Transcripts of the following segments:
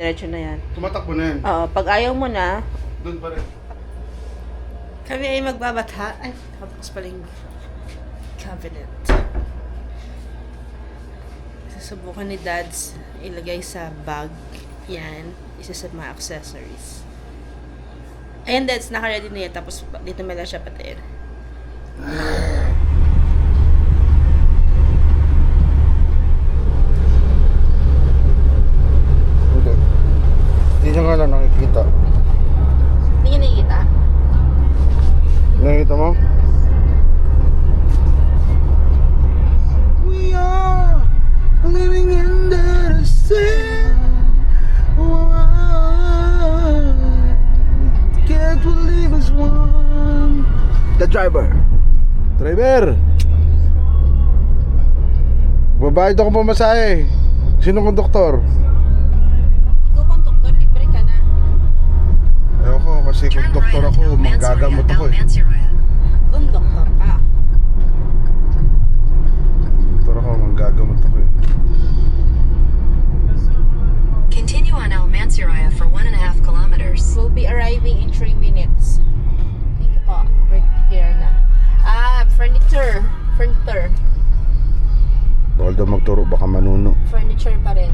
Diretso na yan. Tumatakbo na yan. Oo, pag ayaw mo na, Doon pa rin. Kami ay magbabata. Ay, tapos paling cabinet. Susubukan ni Dads ilagay sa bag. Yan. Isa sa mga accessories. Ayan, Dads. Naka-ready na yan. Tapos dito mo lang siya patiin. Hindi. Hindi niya nga lang nakikita. hindi nyo nakikita. Nakikita mo? We are living in the same world. Can't believe us one. The driver. Driver! Babayad ako pamasahe. Sino konduktor? Ikaw pang doktor, libre ka na. Ayoko kasi konduktor ako, manggagamot ako eh. Kung doktor ka. Konduktor ako, manggagamot ako eh. Continue on El Mansuraya for 1.5 kilometers. We'll be arriving in 3 minutes. Thank you po. We're here na. Furniture. Furniture. Bawal daw magturo, baka manuno. Furniture pa rin.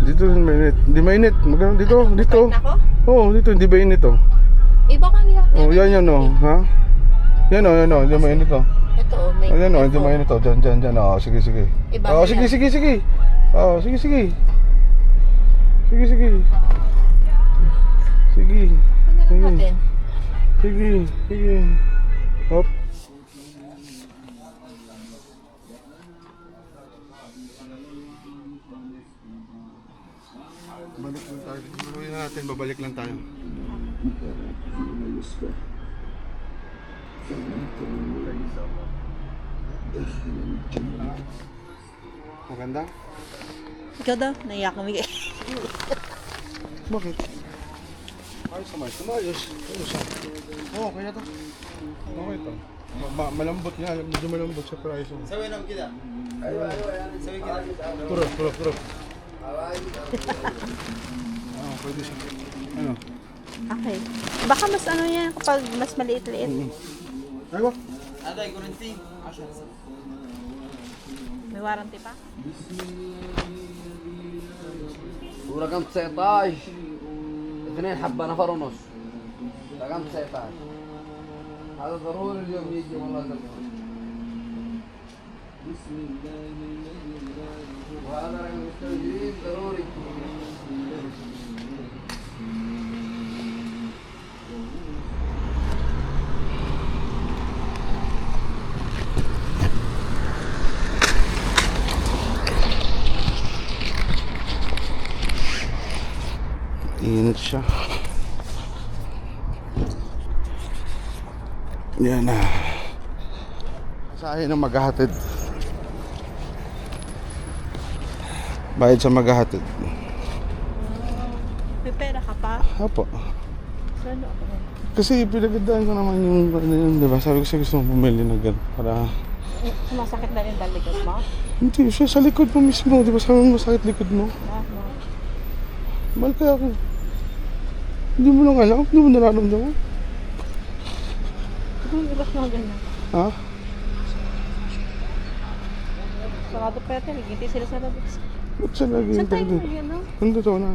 Dito mainit. Hindi mainit. Magano dito, dito. Pwede na ako? Oo, dito hindi mainit oh. Iba ka nila. Oh, yan oh, ha? Yan oh, hindi mainit oh. Ito oh, may Ayan oh, hindi mainit oh. Diyan. Oh, sige. Iba Oh, nila. sige. Oh, sige. Sige. Ano lang natin? Sige. Hop. Balik lang tayo. Gawin natin, babalik lang tayo. Maganda? Ikaw daw, naiyak kami kayo. Bakit? Ayos naman. Ayos siya. Oo, kaya to. Okay to. Malambot nga. Medyo malambot sa price. سوي لهم كذا ايوه سوي كذا Turok. Pwede siya. Ano? Okay. Baka mas ano yan kapag mas maliit-liit. Aywa. هذا كورنتين 10 May warranty pa? ورقم 19 2 حبة نفر ونص رقم 19 هذا ضروري اليوم يجي والله ضروري وهذا رقم مستوجبين ضروري Init siya. Yan na. Sa akin ang maghahatid. Bayad sa maghahatid. May pera ka pa? Apo. Ano ako? Kasi pinagandaan ko naman yung ano yun, diba? Sabi ko siya gusto mong pumili na gano'n para... Sumasakit na rin dalikod mo? Hindi, siya sa likod mo mismo. Diba sabi mo masakit likod mo? Mahal kaya ako. Hindi mo lang alam, hindi mo nararamdaman. Ang ilas na ganyan. Ha? Sarado pa yata, nagintay sila sa labas. Ba't siya lagi Saan yung tayo tayo? mo yun, no? Nandito na.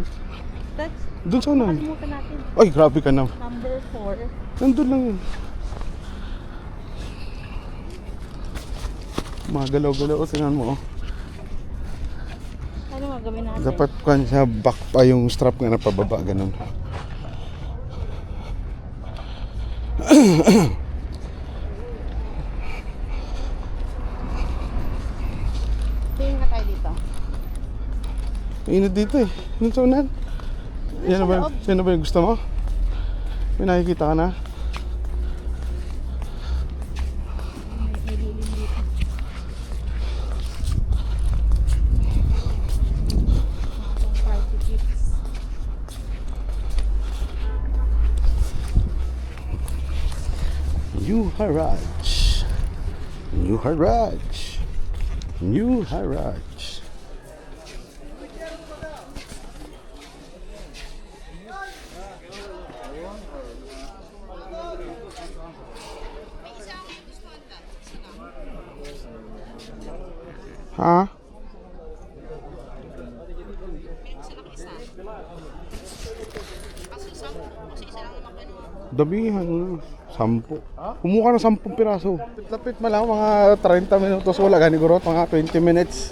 That's, Doon sa unan. nakalimutan natin. Ay, grabe ka na. Number 4. Nandun lang yun. Mga galaw-galaw, tingnan mo oh. Ano nga gawin natin? Dapat kan sa back pa yung strap nga na pababa, ganun. Tingin nga tayo dito. Init dito eh. Ano sa unan? Yan ba yung gusto mo? May nakikita ka na? May lilim dito. Party tips. New Haraj. New Haraj. New Haraj. Ha? Damihan na. 10. Kumuha ka ng 10 piraso. Lapit mo lang, mga 30 minutos. Wala gani gurot, mga 20 minutes.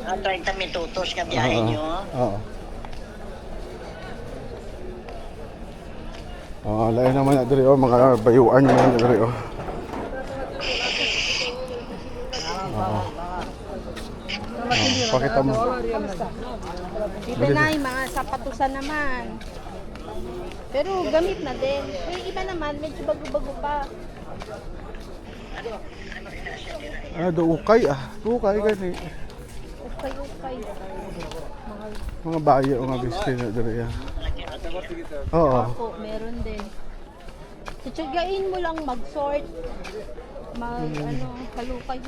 30 minutos ka biyahe nyo. Oo. Lain naman na diri oh, mga bayuan nyo na diri oh. Pakita mo. Dito na yung mga sapatusan naman. Pero gamit na din. Yung iba naman, medyo bago-bago pa. Ukay ah. Ukay gani. Okay. Mga bayo, mga bisti na diri ah. Oo. Ako, meron din. Tiyagain mo lang mag-sort. Halukay.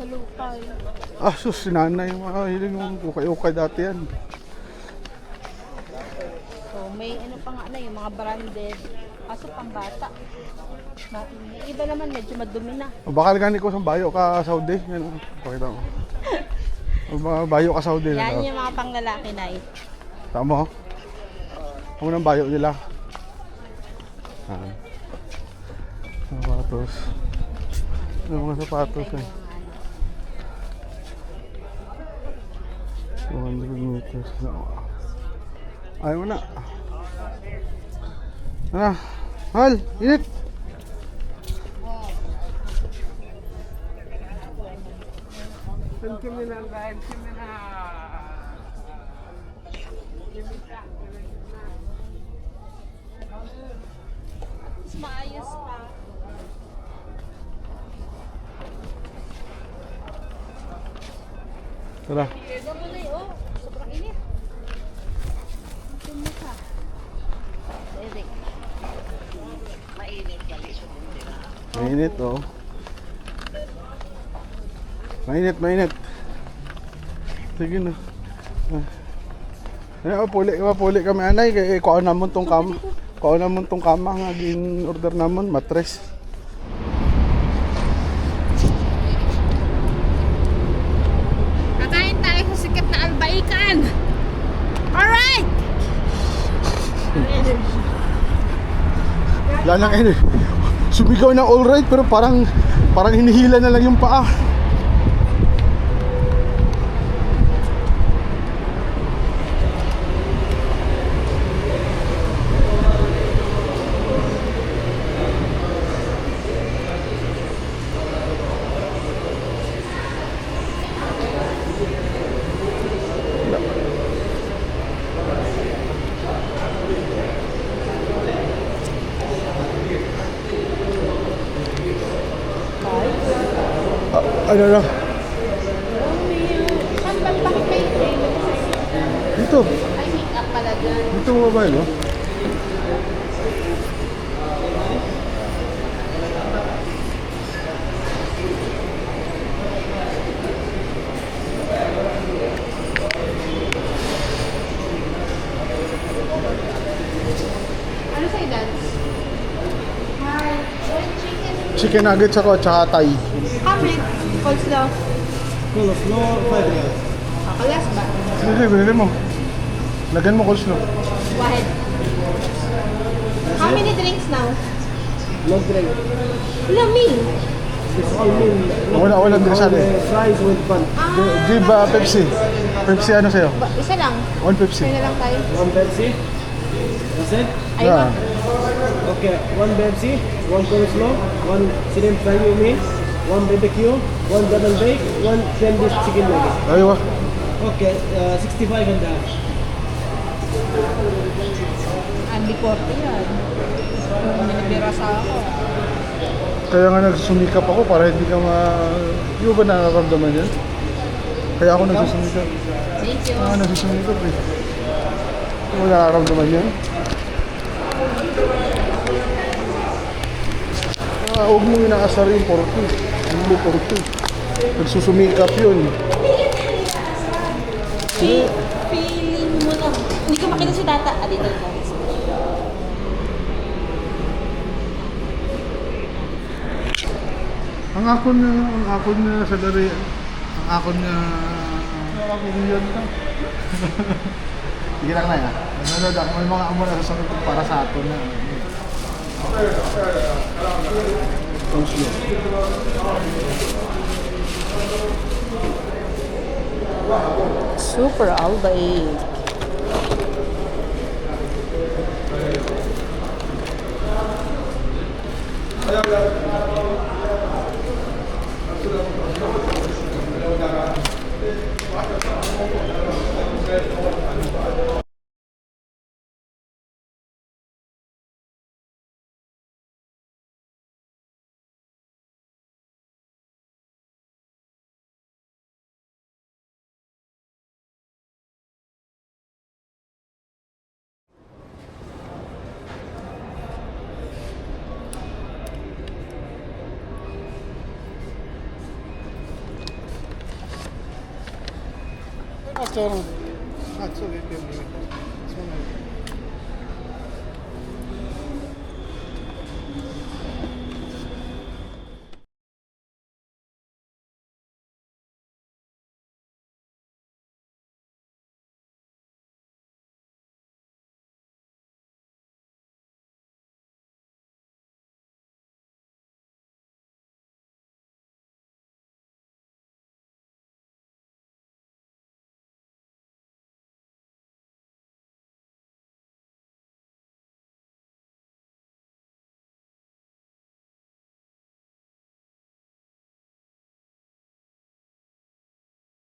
Ah, sus, si nanay, mga hiling yung ukay-ukay dati yan. So, may ano pa nga na yung mga branded. Kaso pang bata. Yung iba naman medyo madumi na. O bakal gani ko sa bayo ka Saudi. Yan, pakita mo. O mga bayo ka Saudi na. Yan yung mga panglalaki na eh. Tama mo? Ang unang bayo nila. Sapatos. Ano mga sapatos eh. 100 meters. Ayaw na. Hal, init. Maayos pa. Tara. Ito mo na yun. Sobrang init. Ito mo ka. Eric. Mainit oh. Mainit. Sige na. Puli kami anay kay kuan namon tong kama. Kuan namon tong kama nga gin order namon matres. Kakain tayo sa sikat na albaikan. Alright! Lang eh. Sumigaw na all right pero parang hinihila na lang yung paa. Ano na? Saan ba pang kayo? Dito. Ay, make up pala dyan. Dito mo ba no? Ano sa'yo, Dance? Chicken nuggets ako at saka Thai. Comment. Coleslaw. Coleslaw, 5 riyals. Kalas ba? Sige, binili mo. Lagyan mo coleslaw. Wahid. How many drinks now? No drink. Lamig. It's all meal. Wala din sa atin. Fries with bun. Give Pepsi. Pepsi ano sa'yo? Isa lang. 1 Pepsi. Isa na lang tayo. 1 Pepsi. That's it? Yeah. Okay, 1 Pepsi, 1 coleslaw, 1 shrimp fry you mean, 1 BBQ, 1 double bake, 1 Chinese chicken nugget. Aywa. Okay, 65 and a half. Andi Corte yan. Minibira sa ako. Kaya nga nagsusumikap ako para hindi ka Di ba nakaramdaman yan? Kaya ako nagsusumikap. Thank you. Nagsusumikap eh. Di ba nakaramdaman yan? Huwag mong inaasar yung 40. Hindi 40. Nagsusumikap yun. Feeling mo na. Hindi ko makita si Tata. Dito na. Ang akon na salary, ang akon na mapiliyon to. Sige lang na yan. Nanonood ako, may mga amo na sasagot para sa ato na. Coleslaw. Super albaig. After, that's okay.